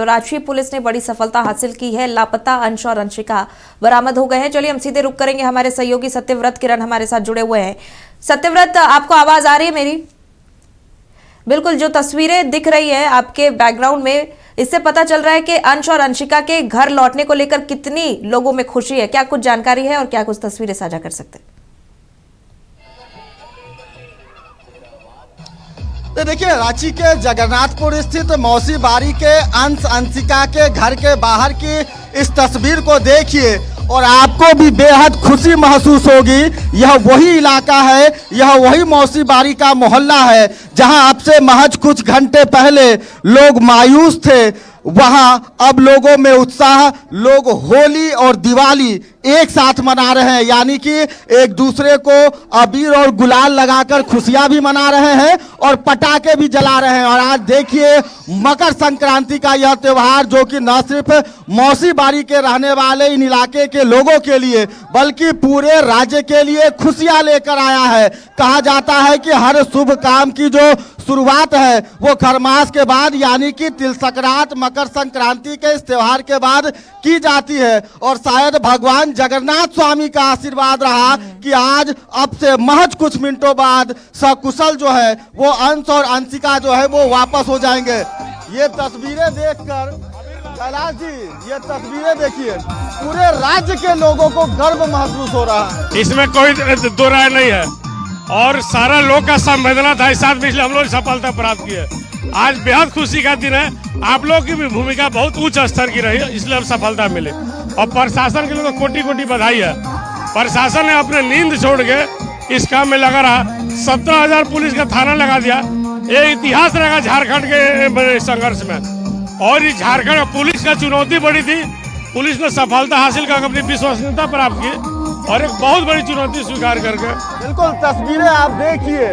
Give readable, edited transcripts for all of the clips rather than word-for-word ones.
Ranchi police ने बड़ी सफलता हासिल की है। लापता अंश और अंशिका बरामद हो गए हैं। चलिए हम सीधे रुक करेंगे, हमारे सहयोगी सत्यव्रत किरण हमारे साथ जुड़े हुए हैं। सत्यव्रत, आपको आवाज आ रही है मेरी? बिल्कुल, जो तस्वीरें दिख रही है आपके बैकग्राउंड में, इससे पता चल रहा है कि अंश और अंशिका के घर लौटने को लेकर कितनी लोगों में खुशी है। क्या कुछ जानकारी है और क्या कुछ तस्वीरें साझा कर सकते हैं? देखिए, रांची के जगन्नाथपुर स्थित मौसी बारी के अंश अंशिका के घर के बाहर की इस तस्वीर को देखिए और आपको भी बेहद खुशी महसूस होगी। यह वही इलाका है, यह वही मौसी बारी का मोहल्ला है जहां अब से महज कुछ घंटे पहले लोग मायूस थे, वहां अब लोगों में उत्साह। लोग होली और दिवाली एक साथ मना रहे हैं, यानी कि एक दूसरे को अबीर और गुलाल लगाकर खुशियां भी मना रहे हैं और पटाखे भी जला रहे हैं। और आज देखिए मकर संक्रांति का यह त्योहार, जो कि न सिर्फ मौसी बारी के रहने वाले इन इलाके के लोगों के लिए बल्कि पूरे राज्य के लिए खुशियां लेकर आया है। कहा जाता है कि हर शुभ काम की जो शुरुआत है वो खरमास के बाद, यानी कि तिल संक्रांत मकर संक्रांति के इस त्योहार के बाद की जाती है। और शायद भगवान जगन्नाथ स्वामी का आशीर्वाद रहा कि आज अब से महज कुछ मिनटों बाद सकुशल जो है वो अंश और अंशिका जो है वो वापस हो जाएंगे। ये तस्वीरें देखकर कैलाश जी, ये तस्वीरें देखिए, पूरे राज्य के लोगों को गर्व महसूस हो रहा है। इसमें कोई दो राय नहीं है और सारा लोग का संवेदना था, इस साथ इसलिए हम लोग सफलता प्राप्त की है। आज बेहद खुशी का दिन है। आप लोग की भी भूमिका बहुत उच्च स्तर की रही है, इसलिए हम सफलता मिले। और प्रशासन के लोगों को कोटि कोटि बधाई है। प्रशासन ने अपने नींद छोड़ के इस काम में लगा रहा। 17,000 पुलिस का थाना लगा दिया। ये इतिहास रहेगा झारखंड के संघर्ष में। और इस झारखंड पुलिस का चुनौती बड़ी थी, पुलिस ने सफलता हासिल कर अपनी विश्वसनीयता प्राप्त की और एक बहुत बड़ी चुनौती स्वीकार करके। बिल्कुल, तस्वीरें आप देखिए,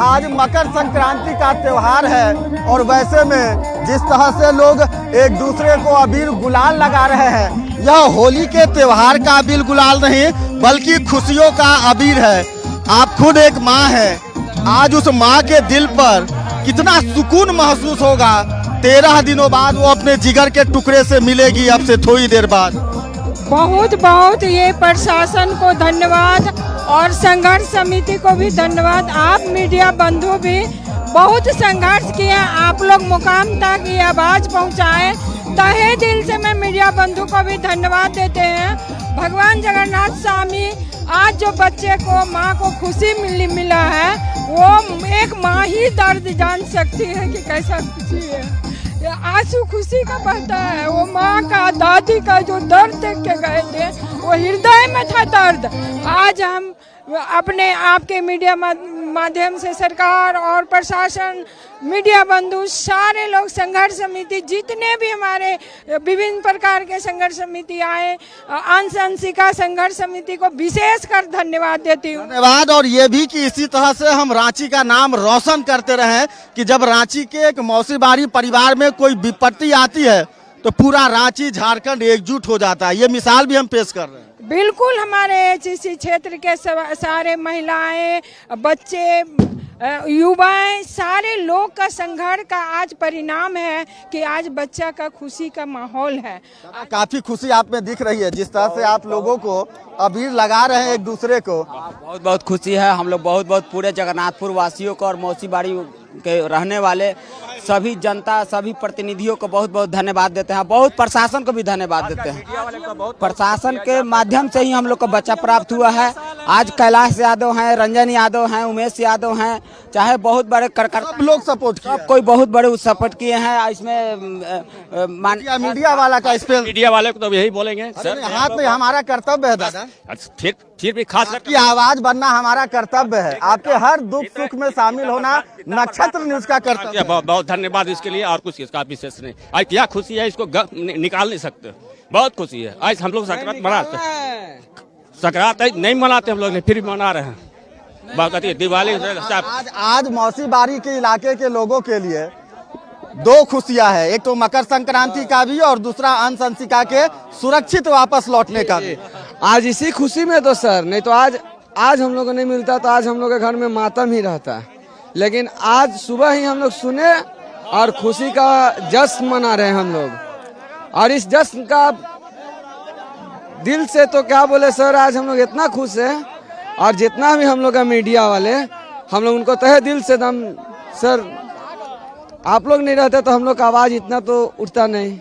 आज मकर संक्रांति का त्योहार है और वैसे में जिस तरह से लोग एक दूसरे को अबीर गुलाल लगा रहे हैं, यह होली के त्योहार का अबीर गुलाल नहीं बल्कि खुशियों का अबीर है। आप खुद एक माँ है, आज उस माँ के दिल पर कितना सुकून महसूस होगा। 13 दिनों बाद वो अपने जिगर के टुकड़े से मिलेगी, अब से थोड़ी देर बाद। बहुत बहुत ये प्रशासन को धन्यवाद और संघर्ष समिति को भी धन्यवाद। आप मीडिया बंधु भी बहुत संघर्ष किए, आप लोग मुकाम तक ये आवाज पहुंचाए। तहे दिल से मैं मीडिया बंधु को भी धन्यवाद देते हैं। भगवान जगन्नाथ स्वामी, आज जो बच्चे को माँ को खुशी मिला है, वो एक माँ ही दर्द जान सकती है कि कैसा खुशी है। आंसू खुशी का बहता है। वो माँ का, दादी का जो दर्द देख के गए थे, वो हृदय में था दर्द। आज हम अपने आपके मीडिया माध्यम से सरकार और प्रशासन, मीडिया बंधु, सारे लोग, संघर्ष समिति, जितने भी हमारे विभिन्न प्रकार के संघर्ष समिति आए, अंश अंशिका संघर्ष समिति को विशेष कर धन्यवाद देती हूँ। धन्यवाद। और ये भी कि इसी तरह से हम रांची का नाम रोशन करते रहे कि जब रांची के एक मौसी बारी परिवार में कोई विपत्ति आती है तो पूरा रांची झारखंड एकजुट हो जाता है। ये मिसाल भी हम पेश कर रहे हैं। बिल्कुल, हमारे एचईसी क्षेत्र के सारे महिलाएं, बच्चे, युवाएं, सारे लोग का संघर्ष का आज परिणाम है कि आज बच्चा का खुशी का माहौल है। काफी खुशी आप में दिख रही है, जिस तरह से आप लोगों को अबीर लगा रहे हैं एक दूसरे को। बहुत बहुत खुशी है। हम लोग बहुत बहुत पूरे जगन्नाथपुर वासियों को और मौसी बारी के रहने वाले सभी जनता, सभी प्रतिनिधियों को बहुत बहुत धन्यवाद देते हैं। बहुत प्रशासन को भी धन्यवाद देते हैं। प्रशासन के माध्यम से ही हम लोग को बच्चा प्राप्त हुआ है। आज कैलाश यादव हैं, रंजन यादव हैं, उमेश यादव हैं, चाहे बहुत बड़े सब लोग सपोर्ट किए, सब कोई बहुत बड़े सपोर्ट किए हैं। इसमें मीडिया वाला का स्पेल, मीडिया वाले को तो यही बोलेंगे सर, हाथ में हमारा कर्तव्य है दादा। फिर भी खास की आवाज बनना हमारा कर्तव्य है। आपके हर दुख सुख में शामिल होना नक्षत्र न्यूज का कर्तव्य है। बहुत धन्यवाद इसके लिए और कुछ इसका विशेष नहीं। आज क्या खुशी है, इसको निकाल नहीं सकते। बहुत खुशी है। आज हम लोग संक्रांत मनाते हैं, संक्रांत नहीं मनाते हम लोग, फिर भी मना रहे हैं। बात दिवाली। आज मौसी बारी के इलाके के लोगों के लिए दो खुशियां है, एक तो मकर संक्रांति का भी और दूसरा अंश अंशिका के सुरक्षित वापस लौटने का भी। आज इसी खुशी में तो सर, नहीं तो आज हम लोग को नहीं मिलता तो आज हम लोग के घर में मातम ही रहता है। लेकिन आज सुबह ही हम लोग सुने और खुशी का जश्न मना रहे हैं हम लोग। और इस जश्न का दिल से तो क्या बोले सर, आज हम लोग इतना खुश हैं और जितना भी हम लोग का मीडिया वाले, हम लोग उनको तहे दिल से दम सर, आप लोग नहीं रहते तो हम लोग का आवाज़ इतना तो उठता नहीं।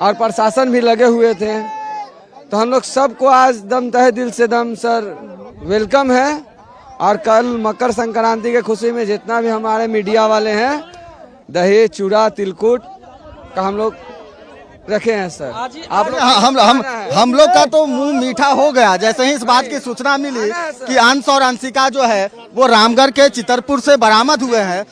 और प्रशासन भी लगे हुए थे, तो हम लोग सबको आज दम तहे दिल से दम सर वेलकम है। और कल मकर संक्रांति के खुशी में जितना भी हमारे मीडिया वाले हैं, दही चूड़ा तिलकुट का हम लोग रखे हैं सर। आप लोग हम लोग का तो मुंह मीठा हो गया जैसे ही इस बात की सूचना मिली कि अंश और अंशिका जो है वो रामगढ़ के चितरपुर से बरामद हुए हैं।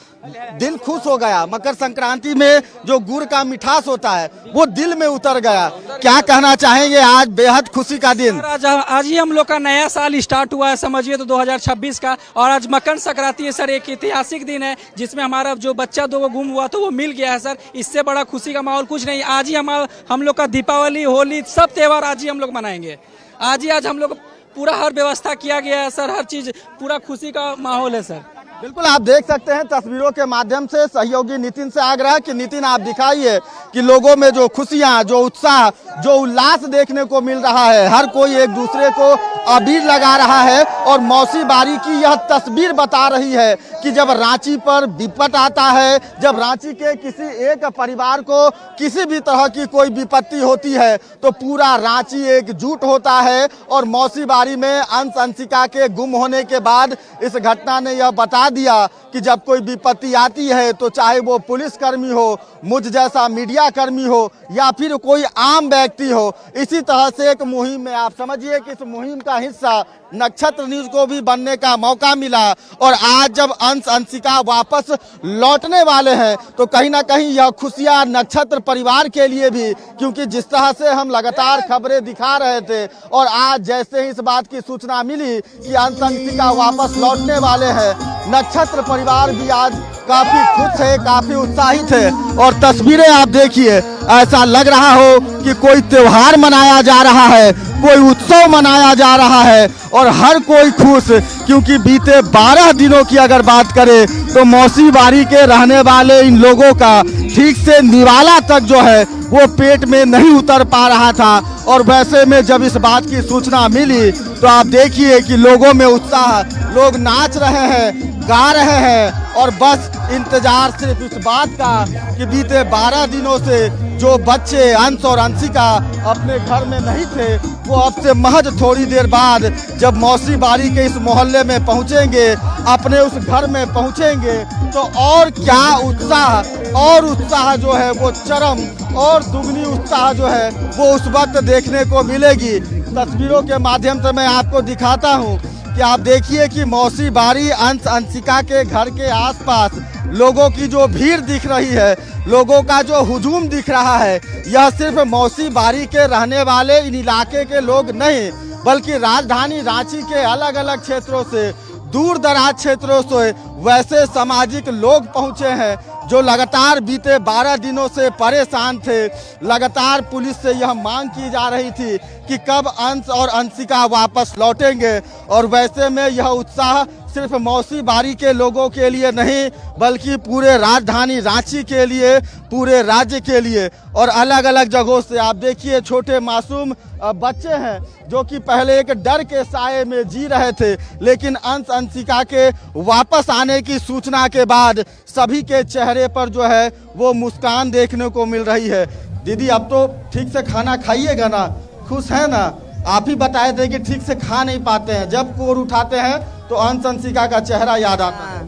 दिल खुश हो गया। मकर संक्रांति में जो गुड़ का मिठास होता है वो दिल में उतर गया। क्या कहना चाहेंगे, आज बेहद खुशी का दिन। आज ही हम लोग का नया साल स्टार्ट हुआ है, समझिए तो 2026 का। और आज मकर संक्रांति है सर, एक ऐतिहासिक दिन है जिसमें हमारा जो बच्चा दो वो गुम हुआ तो वो मिल गया है सर। इससे बड़ा खुशी का माहौल कुछ नहीं। आज ही हम लोग का दीपावली, होली, सब त्यौहार आज ही हम लोग मनाएंगे। आज हम लोग पूरा हर व्यवस्था किया गया है सर, हर चीज पूरा खुशी का माहौल है सर। बिल्कुल आप देख सकते हैं तस्वीरों के माध्यम से। सहयोगी नितिन से आग्रह कि नितिन आप दिखाइए कि लोगों में जो खुशियां, जो उत्साह, जो उल्लास देखने को मिल रहा है। हर कोई एक दूसरे को अबीर लगा रहा है और मौसी बारी की यह तस्वीर बता रही है कि जब रांची पर विपत आता है, जब रांची के किसी एक परिवार को किसी भी तरह की कोई विपत्ति होती है तो पूरा रांची एकजुट होता है। और मौसी बारी में अंश अंशिका के गुम होने के बाद इस घटना ने यह बता दिया कि जब कोई विपत्ति आती है तो चाहे वो पुलिसकर्मी हो, मुझ जैसा मीडिया कर्मी हो या फिर कोई आम व्यक्ति हो, इसी तरह से एक मुहिम में आप समझिए कि इस मुहिम का हिस्सा नक्षत्र न्यूज को भी बनने का मौका मिला। और आज जब अंश अंशिका वापस लौटने वाले हैं तो कहीं ना कहीं यह खुशियां नक्षत्र परिवार के लिए भी, क्योंकि जिस तरह से हम लगातार खबरें दिखा रहे थे और आज जैसे ही इस बात की सूचना मिली कि अंश अंशिका वापस लौटने वाले हैं, नक्षत्र परिवार भी आज काफी खुश है, काफी उत्साहित है। और तस्वीरें आप देखिए, ऐसा लग रहा हो कि कोई त्योहार मनाया जा रहा है, कोई उत्सव मनाया जा रहा है और हर कोई खुश, क्योंकि बीते 12 दिनों की अगर बात करें तो मौसी बारी के रहने वाले इन लोगों का ठीक से निवाला तक जो है वो पेट में नहीं उतर पा रहा था। और वैसे में जब इस बात की सूचना मिली तो आप देखिए कि लोगों में उत्साह, लोग नाच रहे हैं, गा रहे हैं और बस इंतजार सिर्फ इस बात का कि बीते 12 दिनों से जो बच्चे अंश और अंशिका अपने घर में नहीं थे वो अब से महज थोड़ी देर बाद जब मौसी बारी के इस मोहल्ले में पहुंचेंगे, अपने उस घर में पहुंचेंगे तो और क्या उत्साह जो है वो चरम और दुगनी उत्साह जो है वो उस वक्त देखने को मिलेगी। तस्वीरों के माध्यम से मैं आपको दिखाता हूं कि आप देखिए कि मौसी बारी अंश अंशिका के घर के आसपास लोगों की जो भीड़ दिख रही है, लोगों का जो हुजूम दिख रहा है, यह सिर्फ मौसी बारी के रहने वाले इन इलाके के लोग नहीं बल्कि राजधानी रांची के अलग अलग क्षेत्रों से, दूर दराज क्षेत्रों से वैसे सामाजिक लोग पहुंचे हैं जो लगातार बीते 12 दिनों से परेशान थे। लगातार पुलिस से यह मांग की जा रही थी कि कब अंश और अंशिका वापस लौटेंगे। और वैसे में यह उत्साह सिर्फ मौसी बारी के लोगों के लिए नहीं बल्कि पूरे राजधानी रांची के लिए, पूरे राज्य के लिए। और अलग अलग जगहों से आप देखिए छोटे मासूम बच्चे हैं जो कि पहले एक डर के साए में जी रहे थे, लेकिन अंश अंशिका के वापस आने की सूचना के बाद सभी के चेहरे पर जो है वो मुस्कान देखने को मिल रही है। दीदी अब तो ठीक से खाना खाइएगा ना, खुश है ना? आप ही बताए थे कि ठीक से खा नहीं पाते हैं, जब कोर उठाते हैं तो अंश अंशिका का चेहरा याद आता है।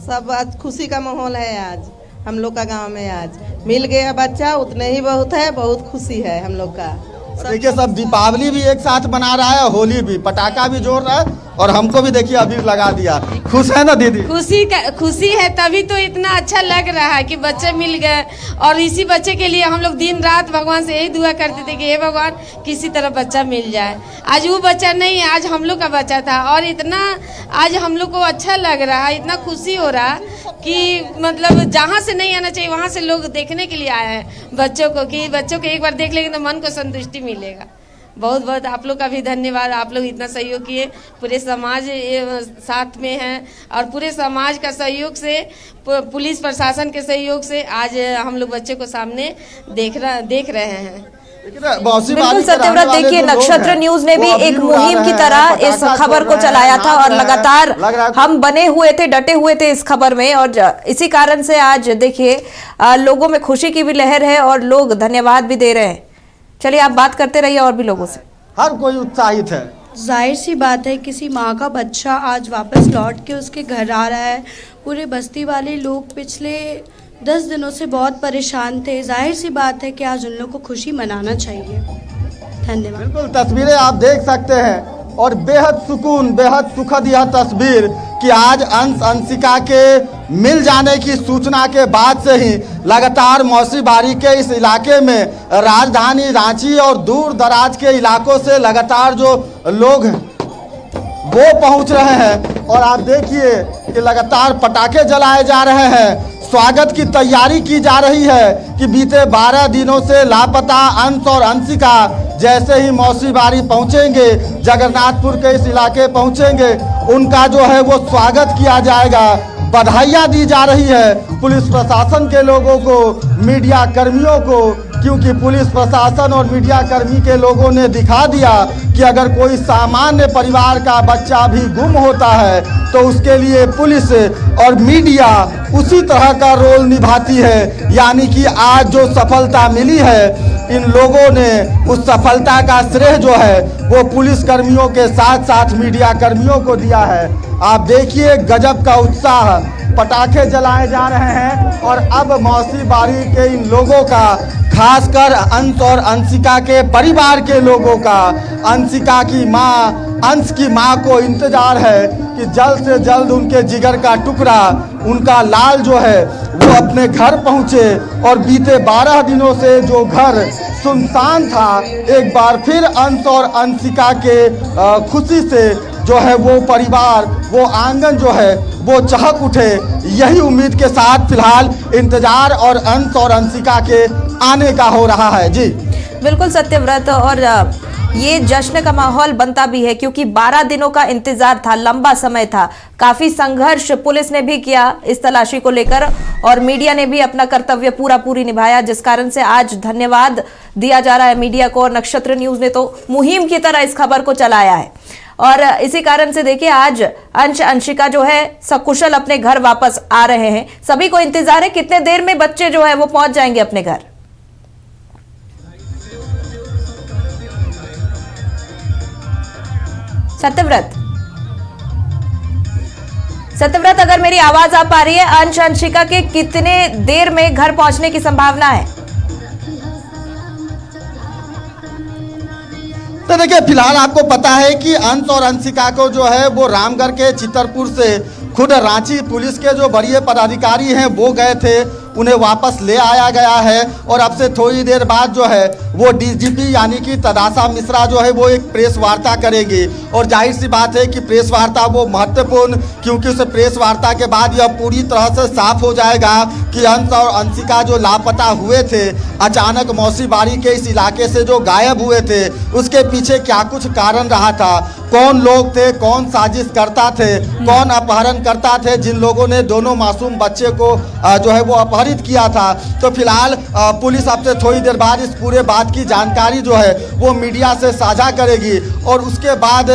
सब आज खुशी का माहौल है। आज हम लोग का गांव में आज मिल गया बच्चा, उतने ही बहुत है, बहुत खुशी है हम लोग का। देखिए सब दीपावली भी एक साथ मना रहा है, होली भी, पटाखा भी जोड़ रहा है और हमको भी देखिए अबीर लगा दिया। खुश है ना दीदी? खुशी है, तभी तो इतना अच्छा लग रहा है कि बच्चे मिल गए। और इसी बच्चे के लिए हम लोग दिन रात भगवान से यही दुआ करते थे कि हे भगवान किसी तरह बच्चा मिल जाए। आज वो बच्चा नहीं है, आज हम लोग का बच्चा था और इतना आज हम लोग को अच्छा लग रहा है, इतना खुशी हो रहा कि मतलब जहाँ से नहीं आना चाहिए वहाँ से लोग देखने के लिए आए हैं बच्चों को, कि बच्चों को एक बार देख लेंगे तो मन को संतुष्टि मिलेगा। बहुत बहुत आप लोग का भी धन्यवाद। आप लोग इतना सहयोग किए, पूरे समाज साथ में है और पूरे समाज का सहयोग से, पुलिस प्रशासन के सहयोग से आज हम लोग बच्चे को सामने देख रहे हैं। बिल्कुल सत्यव्रत, देखिए नक्षत्र न्यूज ने भी एक मुहिम की तरह इस खबर को चलाया था और लगातार हम बने हुए थे, डटे हुए थे इस खबर में, और इसी कारण से आज देखिए लोगों में खुशी की भी लहर है और लोग धन्यवाद भी दे रहे हैं। चलिए आप बात करते रहिए और भी लोगों से। हर कोई उत्साहित है। जाहिर सी बात है, किसी माँ का बच्चा आज वापस लौट के उसके घर आ रहा है। पूरे बस्ती वाले लोग पिछले 10 दिनों से बहुत परेशान थे। जाहिर सी बात है कि आज उन लोगों को खुशी मनाना चाहिए। धन्यवाद। बिल्कुल, तस्वीरें आप देख सकते हैं और बेहद सुकून, बेहद सुखद यह तस्वीर कि आज अंश अंशिका के मिल जाने की सूचना के बाद से ही लगातार मौसी बारी के इस इलाके में राजधानी रांची और दूर दराज के इलाकों से लगातार जो लोग हैं वो पहुंच रहे हैं। और आप देखिए कि लगातार पटाखे जलाए जा रहे हैं, स्वागत की तैयारी की जा रही है कि बीते 12 दिनों से लापता अंश और अंशिका जैसे ही मौसी बारी पहुंचेंगे, जगन्नाथपुर के इस इलाके पहुंचेंगे, उनका जो है वो स्वागत किया जाएगा। बधाइयाँ दी जा रही है पुलिस प्रशासन के लोगों को, मीडिया कर्मियों को, क्योंकि पुलिस प्रशासन और मीडिया कर्मी के लोगों ने दिखा दिया कि अगर कोई सामान्य परिवार का बच्चा भी गुम होता है तो उसके लिए पुलिस और मीडिया उसी तरह का रोल निभाती है। यानी कि आज जो सफलता मिली है, इन लोगों ने उस सफलता का श्रेय जो है वो पुलिस कर्मियों के साथ साथ मीडिया कर्मियों को दिया है। आप देखिए गजब का उत्साह, पटाखे जलाए जा रहे हैं और अब मौसी बारी के इन लोगों का, खासकर अंश और अंशिका के परिवार के लोगों का, अंशिका की माँ, अंश की माँ को इंतजार है कि जल्द से जल्द उनके जिगर का टुकड़ा, उनका लाल जो है वो अपने घर पहुँचे और बीते 12 दिनों से जो घर सुनसान था, एक बार फिर अंश और अंशिका के खुशी से जो है वो परिवार, वो आंगन जो है वो चहक उठे। यही उम्मीद के साथ फिलहाल इंतजार और अंश और अंशिका के आने का हो रहा है। जी बिल्कुल सत्यव्रत, और ये जश्न का माहौल बनता भी है क्योंकि 12 दिनों का इंतजार था, लंबा समय था, काफी संघर्ष पुलिस ने भी किया इस तलाशी को लेकर और मीडिया ने भी अपना कर्तव्य पूरी निभाया, जिस कारण से आज धन्यवाद दिया जा रहा है मीडिया को। और नक्षत्र न्यूज ने तो मुहिम की तरह इस खबर को चलाया है और इसी कारण से देखिए आज अंश अंशिका जो है सकुशल अपने घर वापस आ रहे हैं। सभी को इंतजार है कितने देर में बच्चे जो है वो पहुंच जाएंगे अपने घर। सत्यव्रत, अगर मेरी आवाज आ पा रही है, अंश अंशिका के कितने देर में घर पहुंचने की संभावना है? तो देखिए फिलहाल आपको पता है कि अंश और अंशिका को जो है वो रामगढ़ के चितरपुर से खुद रांची पुलिस के जो वरीय पदाधिकारी हैं वो गए थे, उन्हें वापस ले आया गया है और अब से थोड़ी देर बाद जो है वो डीजीपी यानी कि तदाशा मिश्रा जो है वो एक प्रेस वार्ता करेगी। और जाहिर सी बात है कि प्रेस वार्ता वो महत्वपूर्ण, क्योंकि उस प्रेस वार्ता के बाद यह पूरी तरह से साफ हो जाएगा कि अंश और अंशिका जो लापता हुए थे, अचानक मौसी बारी के इस इलाके से जो गायब हुए थे, उसके पीछे क्या कुछ कारण रहा था, कौन लोग थे, कौन साजिश करता थे, कौन अपहरण करता थे, जिन लोगों ने दोनों मासूम बच्चे को जो है वो अपहरित किया था। तो फिलहाल पुलिस अब से थोड़ी देर बाद इस पूरे बात की जानकारी जो है वो मीडिया से साझा करेगी और उसके बाद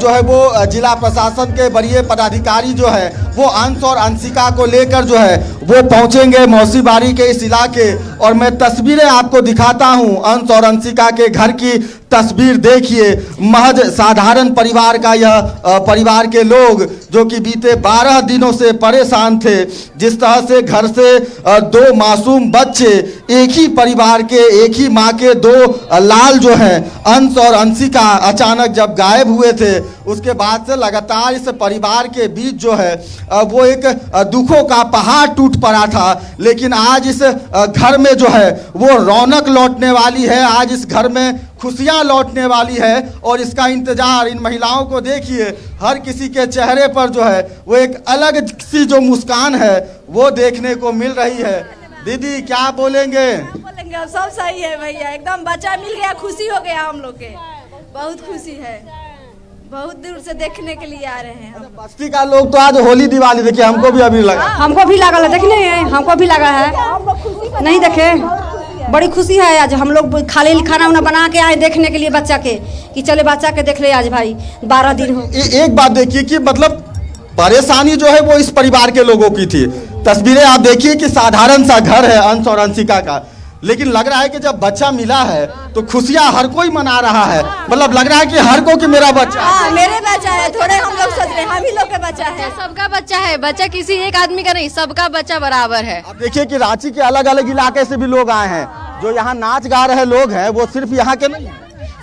जो है वो जिला प्रशासन के वरीय पदाधिकारी जो है वो अंश और अंशिका को लेकर जो है वो पहुंचेंगे मौसी बारी के इस इलाके। और मैं तस्वीरें आपको दिखाता हूं अंश और अंशिका के घर की तस्वीर देखिए। महज साधारण परिवार का यह परिवार के लोग जो कि बीते 12 दिनों से परेशान थे, जिस तरह से घर से 2 मासूम बच्चे, एक ही परिवार के, एक ही माँ के 2 लाल जो हैं अंश और अंशिका अचानक जब गायब हुए थे, उसके बाद से लगातार इस परिवार के बीच जो है वो एक दुखों का पहाड़ टूट पड़ा था। लेकिन आज इस घर में जो है वो रौनक लौटने वाली है, आज इस घर में खुशियां लौटने वाली है और इसका इंतजार इन महिलाओं को देखिए, हर किसी के चेहरे पर जो है वो एक अलग सी जो मुस्कान है वो देखने को मिल रही है। दीदी क्या बोलेंगे? सब सही है भैया, एकदम बच्चा मिल गया, खुशी हो गया हम लोग के। बहुत खुशी है, बहुत दूर से देखने के लिए आ रहे हैं हम। बस्ती का लोग तो आज होली दिवाली देखिए, हमको भी अभी लगा, हमको भी लगा देखने हमको भी लगा है, नहीं देखे बड़ी खुशी है। आज हम लोग खाली खाना उना बना के आए देखने के लिए बच्चा के, कि चले बच्चा के देख ले आज भाई 12 दिन हो। एक बात देखिए कि मतलब परेशानी जो है वो इस परिवार के लोगों की थी। तस्वीरें आप देखिए कि साधारण सा घर है अंश और अंशिका का, लेकिन लग रहा है कि जब बच्चा मिला है तो खुशियां हर कोई मना रहा है। मतलब लग रहा है कि हर को कि मेरा बच्चा मेरे बच्चा है, थोड़े हम लोग सोच रहे हैं हम ही लोग का बच्चा है। सबका बच्चा है, बच्चा किसी एक आदमी का नहीं, सबका बच्चा बराबर है। आप देखिए कि रांची के अलग अलग इलाके से भी लोग आए हैं, जो यहाँ नाच गा रहे लोग हैं वो सिर्फ यहाँ के नहीं हैं।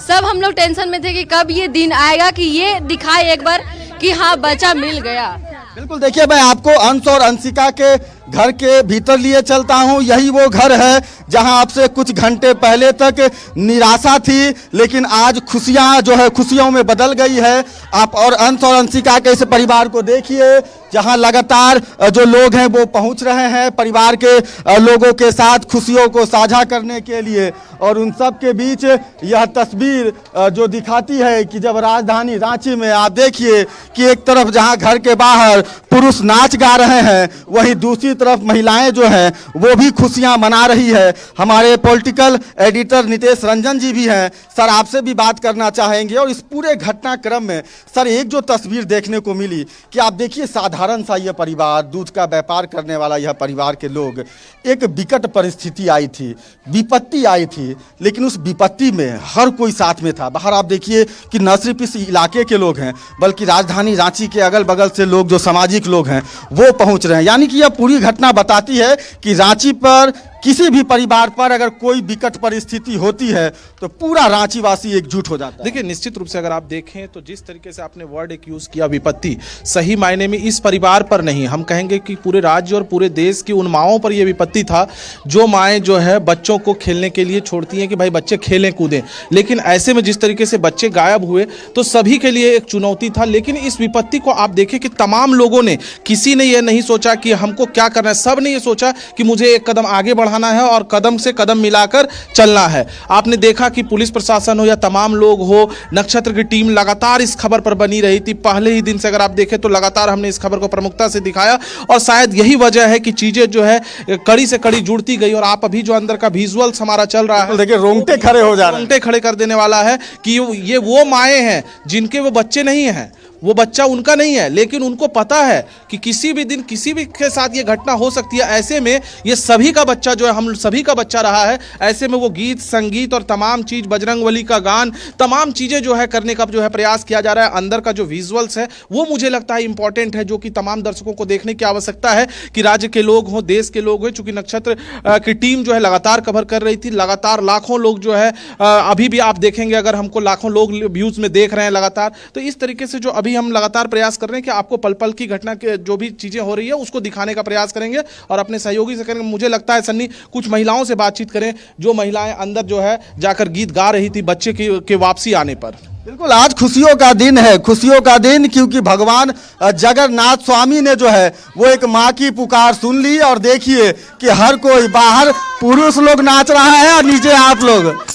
सब हम लोग टेंशन में थे कि कब ये दिन आएगा कि ये दिखाए एक बार कि हाँ बच्चा मिल गया। बिल्कुल, देखिए मैं आपको अंश और अंशिका के घर के भीतर लिए चलता हूं। यही वो घर है जहां आपसे कुछ घंटे पहले तक निराशा थी, लेकिन आज खुशियां जो है खुशियों में बदल गई है। आप और अंश और अंशिका के इस परिवार को देखिए, जहां लगातार जो लोग हैं वो पहुंच रहे हैं परिवार के लोगों के साथ खुशियों को साझा करने के लिए। और उन सब के बीच यह तस्वीर जो दिखाती है कि जब राजधानी रांची में आप देखिए कि एक तरफ जहां घर के बाहर पुरुष नाच गा रहे हैं, वहीं दूसरी तरफ महिलाएं जो हैं वो भी खुशियां मना रही है। हमारे पॉलिटिकल एडिटर नितेश रंजन जी भी हैं, सर आपसे भी बात करना चाहेंगे। और इस पूरे घटनाक्रम में सर एक जो तस्वीर देखने को मिली कि आप देखिए साधारण सा यह परिवार, दूध का व्यापार करने वाला यह परिवार के लोग, एक विकट परिस्थिति आई थी, विपत्ति आई थी, लेकिन उस विपत्ति में हर कोई साथ में था। बाहर आप देखिए कि न सिर्फ इस इलाके के लोग हैं बल्कि राजधानी रांची के अगल बगल से लोग जो सामाजिक लोग हैं वो पहुंच रहे हैं। यानी कि यह पूरी घटना बताती है कि रांची पर किसी भी परिवार पर अगर कोई विकट परिस्थिति होती है तो पूरा रांची वासी एकजुट हो जाता है। देखिए निश्चित रूप से अगर आप देखें तो जिस तरीके से आपने वर्ड एक यूज किया विपत्ति, सही मायने में इस परिवार पर नहीं, हम कहेंगे कि पूरे राज्य और पूरे देश की उन माओं पर यह विपत्ति था जो माएँ जो है बच्चों को खेलने के लिए छोड़ती हैं कि भाई बच्चे खेलें कूदें, लेकिन ऐसे में जिस तरीके से बच्चे गायब हुए तो सभी के लिए एक चुनौती था। लेकिन इस विपत्ति को आप देखें कि तमाम लोगों ने, किसी ने यह नहीं सोचा कि हमको क्या करना है, सब ने ये सोचा कि मुझे एक कदम आगे बढ़ाना है और कदम से कदम मिलाकर चलना है। आपने देखा कि पुलिस प्रशासन हो या तमाम लोग हो, नक्षत्र की टीम लगातार इस खबर पर बनी रही थी। पहले ही दिन से अगर आप देखें तो लगातार हमने इस खबर को प्रमुखता से दिखाया और शायद यही वजह है कि चीजें जो है कड़ी से कड़ी जुड़ती गई। और आप अभी जो अंदर का विजुअल्स हमारा चल रहा है, देखिए रोंगटे खड़े हो जा रहे हैं, रोंगटे खड़े कर देने वाला है कि ये वो माएँ हैं जिनके वो बच्चे नहीं हैं, वो बच्चा उनका नहीं है, लेकिन उनको पता है कि किसी भी दिन किसी भी के साथ ये घटना हो सकती है। ऐसे में ये सभी का बच्चा जो है, हम सभी का बच्चा रहा है। ऐसे में वो गीत संगीत और तमाम चीज़, बजरंगबली का गान, तमाम चीज़ें जो है करने का जो है प्रयास किया जा रहा है। अंदर का जो विजुअल्स है वो मुझे लगता है इंपॉर्टेंट है, जो कि तमाम दर्शकों को देखने की आवश्यकता है कि राज्य के लोग हों, देश के लोग हों। चूँकि नक्षत्र की टीम जो है लगातार कवर कर रही थी, लगातार लाखों लोग जो है अभी भी आप देखेंगे, अगर हमको लाखों लोग व्यूज़ में देख रहे हैं लगातार, तो इस तरीके से जो अभी हम लगातार प्रयास कर रहे हैं कि आपको पल पल की घटना के जो भी चीजें हो रही है उसको दिखाने का प्रयास करेंगे और अपने सहयोगी से करेंगे। मुझे लगता है सन्नी कुछ महिलाओं से बातचीत करें, जो महिलाएं अंदर जो है जाकर गीत गा रही थी बच्चे के वापसी आने पर। बिल्कुल, आज खुशियों का दिन है, खुशियों का दिन, क्योंकि भगवान जगन्नाथ स्वामी ने जो है वो एक माँ की पुकार सुन ली। और देखिए कि हर कोई बाहर पुरुष लोग नाच रहा है और नीचे आप लोग,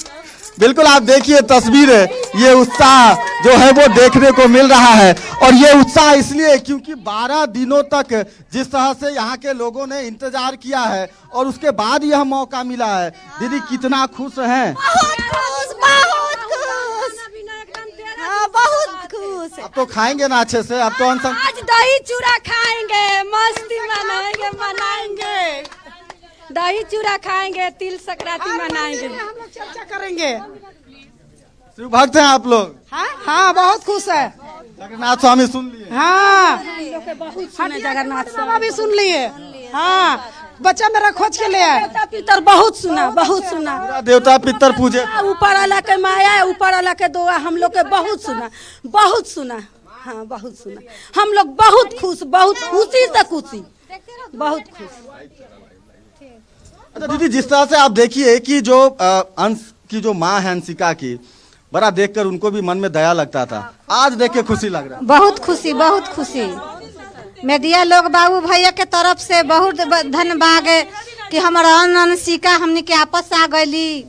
बिल्कुल आप देखिए तस्वीरें, ये उत्साह जो है वो देखने को मिल रहा है। और ये उत्साह इसलिए क्योंकि 12 दिनों तक जिस तरह से यहाँ के लोगों ने इंतजार किया है और उसके बाद यह मौका मिला है। दीदी कितना खुश हैं? बहुत खुश। अब तो खाएंगे ना अच्छे से, अब तो आज दही चूड़ा खाएंगे, मस्ती मनाएंगे, दही चूड़ा खाएंगे, तिल संक्रांति मनाएंगे, हम लोग चर्चा करेंगे। शिव भक्त हैं आप लोग? हाँ बहुत खुश है। जगन्नाथ स्वामी सुन लिए? हाँ जगन्नाथ स्वामी भी सुन लिए। हाँ बच्चा मेरा खोज के ले आए। देवता पितर बहुत सुना, बहुत सुना। पूरा देवता पितर पूजे, ऊपर वाला के माया, ऊपर वाला के दुआ हम लोग के बहुत सुना, बहुत सुना। हाँ बहुत सुना। हम लोग बहुत खुश, बहुत खुशी से खुशी, बहुत खुश। अच्छा दीदी, जिस तरह से आप देखिए कि जो अंश की जो माँ है अंशिका की, बड़ा देखकर उनको भी मन में दया लगता था, आज देख के खुशी लग रहा है। बहुत खुशी, बहुत खुशी। मीडिया लोग बाबू भैया के तरफ से बहुत धन्यवाद कि हमारा अंशिका हमने के आपस आ गई।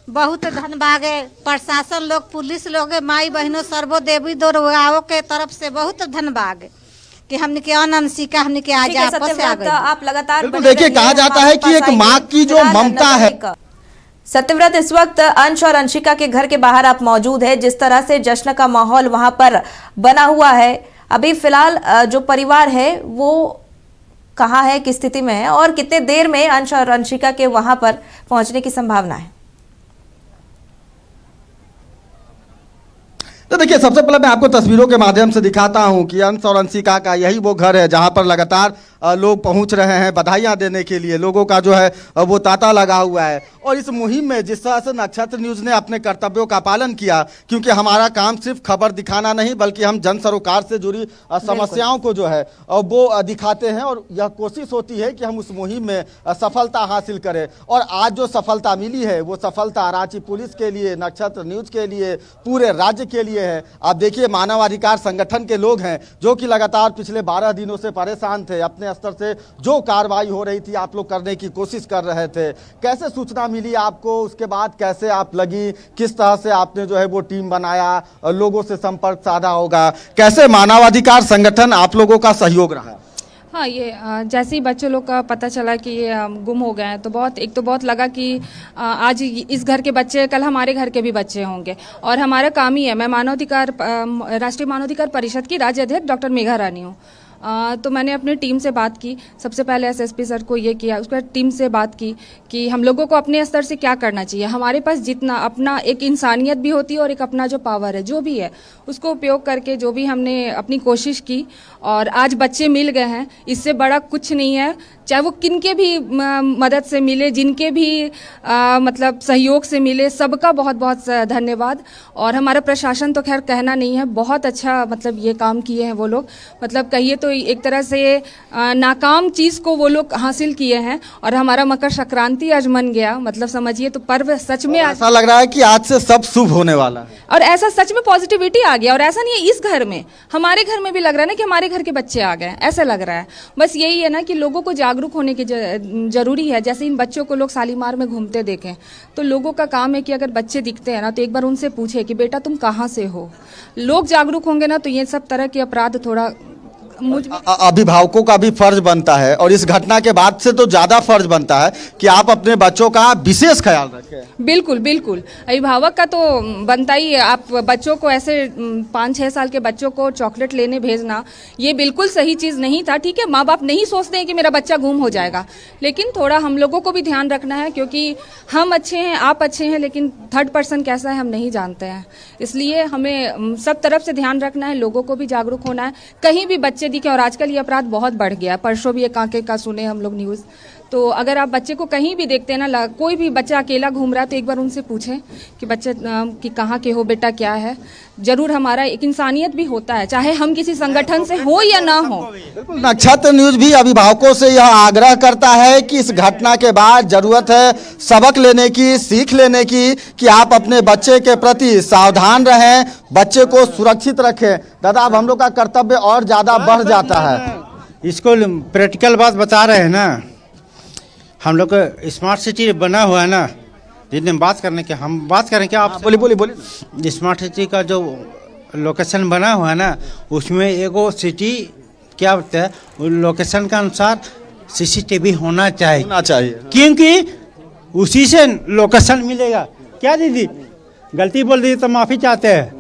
बहुत धन्यवाद है प्रशासन लोग, पुलिस लोग, माई बहनों, सर्वो देवी दोराओं के तरफ से बहुत धन्यवाद है कि हमने के अनंसिका हमने के आज ठीक है, आपस से आ सत्यव्रत, गए। आप लगातार बिल्कुल बने देखिए, रहिए, कहा हम जाता आपके है कि पास एक आएंगे। माँ की जो फिलहाल ममता नजर है। एक सत्यव्रत, इस वक्त अंश और अंशिका के घर के बाहर आप मौजूद है, जिस तरह से जश्न का माहौल वहां पर बना हुआ है, अभी फिलहाल जो परिवार है वो कहाँ है, किस स्थिति में है और कितने देर में अंश और अंशिका के वहां पर पहुंचने की संभावना है? तो देखिए, सबसे पहले मैं आपको तस्वीरों के माध्यम से दिखाता हूं कि अंश और अंशिका का यही वो घर है जहां पर लगातार लोग पहुंच रहे हैं बधाइयां देने के लिए। लोगों का जो है वो तांता लगा हुआ है और इस मुहिम में जिस तरह से नक्षत्र न्यूज़ ने अपने कर्तव्यों का पालन किया, क्योंकि हमारा काम सिर्फ खबर दिखाना नहीं बल्कि हम जन सरोकार से जुड़ी समस्याओं को जो है वो दिखाते हैं और यह कोशिश होती है कि हम उस मुहिम में सफलता हासिल करें। और आज जो सफलता मिली है वो सफलता रांची पुलिस के लिए, नक्षत्र न्यूज़ के लिए, पूरे राज्य के लिए है। आप देखिए, मानवाधिकार संगठन के लोग हैं जो कि लगातार पिछले 12 दिनों से परेशान थे। अपने स्तर से जो कार्रवाई हो रही थी आप लोग करने की कोशिश कर रहे थे। कैसे सूचना मिली आपको, उसके बाद कैसे आप लगी, किस तरह से आपने जो है वो टीम बनाया, लोगों से संपर्क साधा होगा, कैसे मानवाधिकार संगठन आप लोगों का सहयोग रहा? हाँ, ये जैसे ही बच्चों लोग का पता चला कि ये गुम हो गए हैं तो बहुत लगा कि आज इस घर के बच्चे कल हमारे घर के भी बच्चे होंगे और हमारा काम ही है। मैं राष्ट्रीय मानवाधिकार परिषद की राज्य अध्यक्ष डॉक्टर मेघा रानी हूँ। तो मैंने अपनी टीम से बात की, सबसे पहले एसएसपी सर को ये किया, उसके बाद टीम से बात की कि हम लोगों को अपने स्तर से क्या करना चाहिए। हमारे पास जितना अपना एक इंसानियत भी होती है और एक अपना जो पावर है जो भी है उसको उपयोग करके जो भी हमने अपनी कोशिश की और आज बच्चे मिल गए हैं। इससे बड़ा कुछ नहीं है, चाहे वो किनके भी मदद से मिले, जिनके भी मतलब सहयोग से मिले, सबका बहुत बहुत धन्यवाद। और हमारा प्रशासन तो खैर कहना नहीं है, बहुत अच्छा मतलब ये काम किए हैं वो लोग। मतलब कहिए तो एक तरह से नाकाम चीज़ को वो लोग हासिल किए हैं और हमारा मकर संक्रांति आज मन गया। मतलब समझिए तो पर्व सच में ऐसा लग रहा है कि आज से सब शुभ होने वाला है और ऐसा सच में पॉजिटिविटी आ गया। और ऐसा नहीं है इस घर में, हमारे घर में भी लग रहा है ना कि हमारे घर के बच्चे आ गए, ऐसा लग रहा है। बस यही है ना कि लोगों को जागरूक होने की जरूरी है। जैसे इन बच्चों को लोग शालीमार में घूमते देखें तो लोगों का काम है कि अगर बच्चे दिखते हैं ना तो एक बार उनसे पूछे कि बेटा तुम कहाँ से हो। लोग जागरूक होंगे ना तो ये सब तरह के अपराध थोड़ा अभिभावकों का भी फर्ज बनता है और इस घटना के बाद से तो ज्यादा फर्ज बनता है कि आप अपने बच्चों का विशेष ख्याल रखें। बिल्कुल बिल्कुल, अभिभावक का तो बनता ही है। आप बच्चों को ऐसे 5-6 साल के बच्चों को चॉकलेट लेने भेजना ये बिल्कुल सही चीज़ नहीं था। ठीक है, माँ बाप नहीं सोचते हैं कि मेरा बच्चा गुम हो जाएगा, लेकिन थोड़ा हम लोगों को भी ध्यान रखना है क्योंकि हम अच्छे हैं, आप अच्छे हैं, लेकिन थर्ड पर्सन कैसा है हम नहीं जानते हैं। इसलिए हमें सब तरफ से ध्यान रखना है, लोगों को भी जागरूक होना है। कहीं भी बच्चे दिखे, और आजकल ये अपराध बहुत बढ़ गया। परसों भी एक कांके का सुने हम लोग न्यूज़। तो अगर आप बच्चे को कहीं भी देखते हैं ना, कोई भी बच्चा अकेला घूम रहा है तो एक बार उनसे पूछें कि बच्चे कि कहाँ के हो बेटा, क्या है। जरूर हमारा एक इंसानियत भी होता है, चाहे हम किसी संगठन से हो या ना हो। बिल्कुल, नक्षत्र न्यूज़ भी अभिभावकों से यह आग्रह करता है कि इस घटना के बाद जरूरत है सबक लेने की, सीख लेने की, कि आप अपने बच्चे के प्रति सावधान रहें, बच्चे को सुरक्षित रखें। दादा, अब हम लोग का कर्तव्य और ज्यादा बढ़ जाता है। इसको प्रैक्टिकल बात बता रहे हैं ना, हम लोग का स्मार्ट सिटी बना हुआ है ना, जितने बात करने के हम बात करें क्या आप बोलिए। स्मार्ट सिटी का जो लोकेशन बना हुआ है ना, उसमें एगो सिटी क्या होता है, लोकेशन का अनुसार सीसीटीवी होना चाहिए क्योंकि उसी से लोकेशन मिलेगा। क्या दीदी गलती बोल दी तो माफ़ी चाहते हैं,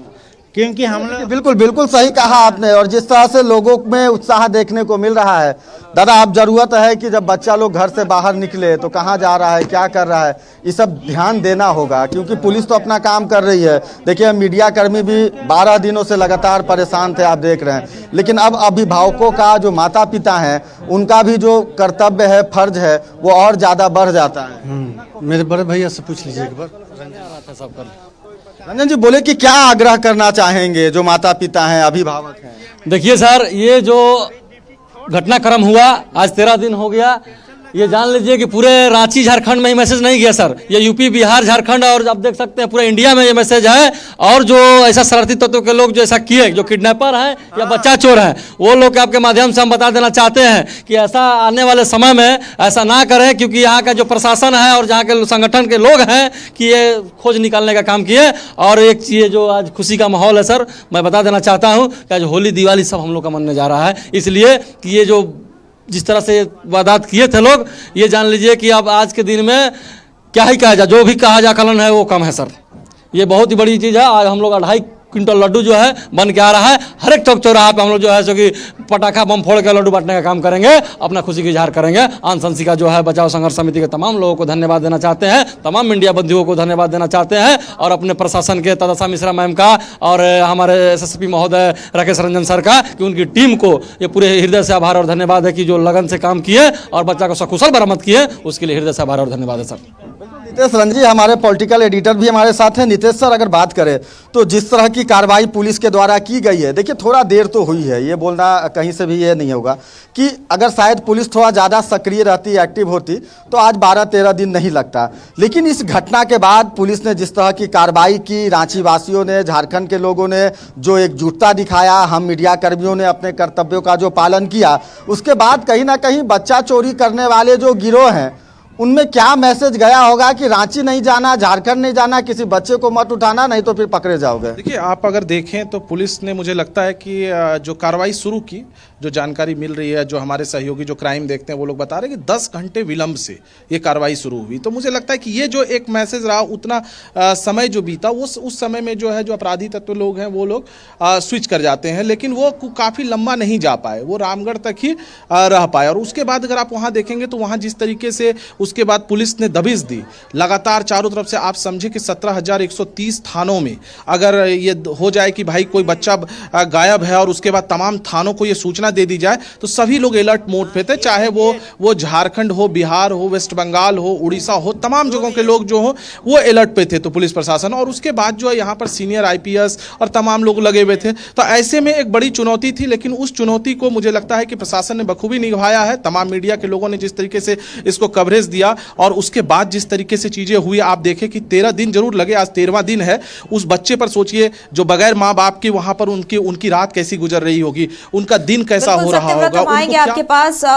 क्योंकि हम लोग बिल्कुल सही कहा आपने। और जिस तरह से लोगों में उत्साह देखने को मिल रहा है, दादा अब जरूरत है कि जब बच्चा लोग घर से बाहर निकले तो कहाँ जा रहा है, क्या कर रहा है, ये सब ध्यान देना होगा, क्योंकि पुलिस तो अपना काम कर रही है। देखिए, मीडिया कर्मी भी 12 दिनों से लगातार परेशान थे, आप देख रहे हैं। लेकिन अब अभिभावकों का, जो माता पिता हैं, उनका भी जो कर्तव्य है, फर्ज है, वो और ज़्यादा बढ़ जाता है। मेरे बड़े भैया से पूछ लीजिए एक बार। रंजन जी बोले कि क्या आग्रह करना चाहेंगे जो माता पिता हैं, अभिभावक हैं? देखिए सर, ये जो घटनाक्रम हुआ आज 13 दिन हो गया, ये जान लीजिए कि पूरे रांची झारखंड में ही मैसेज नहीं गया सर, ये यूपी बिहार झारखंड और आप देख सकते हैं पूरे इंडिया में ये मैसेज है। और जो ऐसा शरारती तत्वों के लोग जो ऐसा किए, जो किडनैपर हैं या बच्चा चोर हैं, वो लोग के आपके माध्यम से हम बता देना चाहते हैं कि ऐसा आने वाले समय में ऐसा ना करें, क्योंकि यहाँ का जो प्रशासन है और जहाँ के संगठन के लोग हैं कि ये खोज निकालने का काम किए। और एक चीज़ जो आज खुशी का माहौल है सर, मैं बता देना चाहता हूँ कि आज होली दिवाली सब हम लोग का मनने जा रहा है, इसलिए कि ये जो जिस तरह से वारदात किए थे लोग, ये जान लीजिए कि अब आज के दिन में क्या ही कहा जाए, जो भी कहा जा कलन है वो कम है सर। ये बहुत ही बड़ी चीज़ है। आज हम लोग 2.5 क्विंटल लड्डू जो है बन के आ रहा है। हर एक चौक चौराहा पे हम लोग जो है सो कि पटाखा बम फोड़ के लड्डू बांटने का काम करेंगे, अपना खुशी की इजहार करेंगे। आंसंसी का जो है बचाव संघर्ष समिति के तमाम लोगों को धन्यवाद देना चाहते हैं, तमाम मीडिया बंधुओं को धन्यवाद देना चाहते हैं, और अपने प्रशासन के तदशा मिश्रा मैम का और हमारे SSP महोदय राकेश रंजन सर का, कि उनकी टीम को ये पूरे हृदय से आभार और धन्यवाद है कि जो लगन से काम किए और बच्चा को सकुशल बरामद किए, उसके लिए हृदय से आभार और धन्यवाद है सर। नितेश रंजी हमारे पॉलिटिकल एडिटर भी हमारे साथ हैं। नितेश सर, अगर बात करें तो जिस तरह की कार्रवाई पुलिस के द्वारा की गई है, देखिए थोड़ा देर तो हुई है, ये बोलना कहीं से भी ये नहीं होगा कि अगर शायद पुलिस थोड़ा ज़्यादा सक्रिय रहती, एक्टिव होती तो आज 12-13 दिन नहीं लगता। लेकिन इस घटना के बाद पुलिस ने जिस तरह की कार्रवाई की, रांची वासियों ने, झारखंड के लोगों ने जो एकजुटता दिखाया, हम मीडिया कर्मियों ने अपने कर्तव्यों का जो पालन किया, उसके बाद कहीं ना कहीं बच्चा चोरी करने वाले जो गिरोह हैं उनमें क्या मैसेज गया होगा कि रांची नहीं जाना, झारखंड नहीं जाना, किसी बच्चे को मत उठाना, नहीं तो फिर पकड़े जाओगे। देखिए, आप अगर देखें तो पुलिस ने, मुझे लगता है कि जो कार्रवाई शुरू की, जो जानकारी मिल रही है, जो हमारे सहयोगी जो क्राइम देखते हैं वो लोग बता रहे हैं कि 10 घंटे विलंब से ये कार्रवाई शुरू हुई। तो मुझे लगता है कि ये जो एक मैसेज रहा, उतना समय जो बीता उस समय में जो है जो अपराधी तत्व लोग हैं वो लोग स्विच कर जाते हैं, लेकिन वो काफ़ी लंबा नहीं जा पाए, वो रामगढ़ तक ही रह पाए। और उसके बाद अगर आप वहाँ देखेंगे तो वहाँ जिस तरीके से उसके बाद पुलिस ने दबिश दी लगातार चारों तरफ से, आप समझे कि 17,130 थानों में अगर ये हो जाए कि भाई कोई बच्चा गायब है और उसके बाद तमाम थानों को ये सूचना दे दी जाए, तो सभी लोग अलर्ट मोड पे थे, चाहे वो झारखंड हो, बिहार हो, वेस्ट बंगाल हो, उड़ीसा हो, तमाम जगहों के लोग जो हो वो अलर्ट पे थे, तो पुलिस प्रशासन। और उसके बाद जो है यहाँ पर सीनियर IPS और तमाम लोग लगे हुए थे। तो ऐसे में एक बड़ी चुनौती थी, लेकिन उस चुनौती को मुझे लगता है कि प्रशासन ने बखूबी निभाया है। तमाम मीडिया के लोगों ने जिस तरीके से इसको कवरेज दिया और उसके बाद जिस तरीके से चीजें हुई, आप देखें कि 13 दिन जरूर लगे, आज 13वां दिन है। उस बच्चे पर सोचिए जो बगैर माँ बाप के वहां पर उनकी रात कैसी गुजर रही होगी, उनका दिन कैसा हो रहा होगा। आपके पास